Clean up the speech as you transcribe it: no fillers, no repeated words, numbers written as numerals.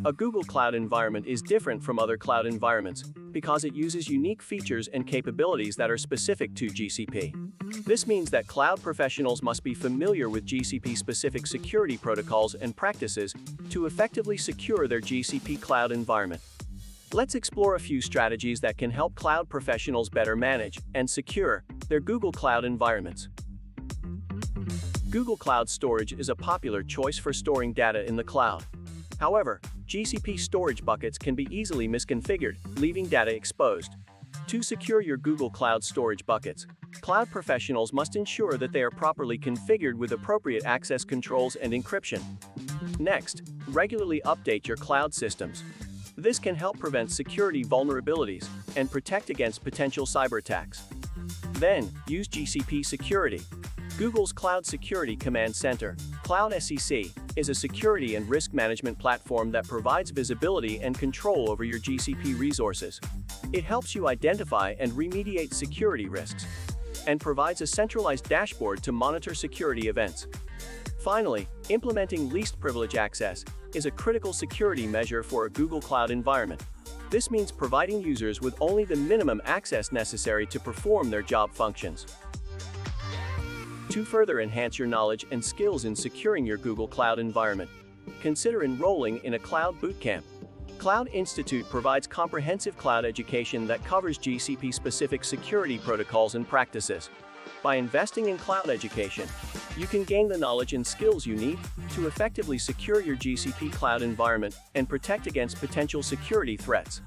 A Google Cloud environment is different from other cloud environments because it uses unique features and capabilities that are specific to GCP. This means that cloud professionals must be familiar with GCP-specific security protocols and practices to effectively secure their GCP cloud environment. Let's explore a few strategies that can help cloud professionals better manage and secure their Google Cloud environments. Google Cloud Storage is a popular choice for storing data in the cloud. However, GCP storage buckets can be easily misconfigured, leaving data exposed. To secure your Google Cloud storage buckets, cloud professionals must ensure that they are properly configured with appropriate access controls and encryption. Next, regularly update your cloud systems. This can help prevent security vulnerabilities and protect against potential cyber attacks. Then, use GCP Security. Google's Cloud Security Command Center, Cloud SEC, is a security and risk management platform that provides visibility and control over your GCP resources. It helps you identify and remediate security risks, and provides a centralized dashboard to monitor security events. Finally, implementing least privilege access is a critical security measure for a Google Cloud environment. This means providing users with only the minimum access necessary to perform their job functions. To further enhance your knowledge and skills in securing your Google Cloud environment, consider enrolling in a cloud bootcamp. Cloud Institute provides comprehensive cloud education that covers GCP-specific security protocols and practices. By investing in cloud education, you can gain the knowledge and skills you need to effectively secure your GCP cloud environment and protect against potential security threats.